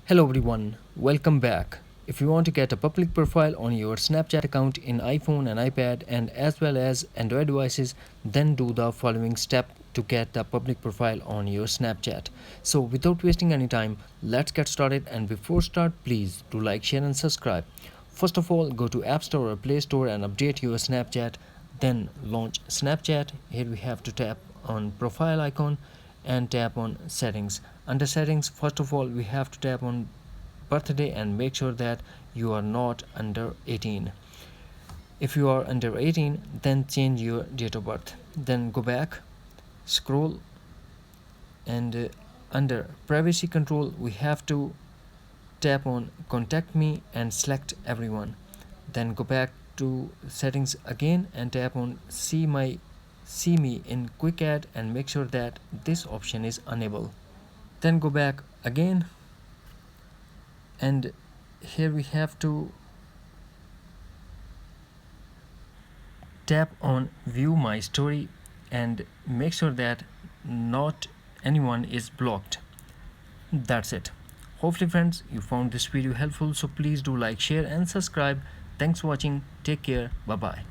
Hello everyone, welcome back. If you want to get a public profile on your Snapchat account in iPhone and iPad and as well as Android devices, then do the following step to get a public profile on your Snapchat. So without wasting any time, let's get started, and before start please do like, share and subscribe. First of all, go to App Store or Play Store and update your Snapchat, then launch Snapchat. Here we have to tap on profile icon and tap on settings. Under settings, first of all we have to tap on birthday and make sure that you are not under 18. If you are under 18, then change your date of birth. Then go back, scroll, and under privacy control we have to tap on contact me and select everyone. Then go back to settings again and tap on see me in quick add and make sure that this option is enabled. Then go back again, and here we have to tap on view my story and make sure that not anyone is blocked. That's it. Hopefully friends, you found this video helpful, so please do like, share and subscribe. Thanks for watching. Take care. Bye bye.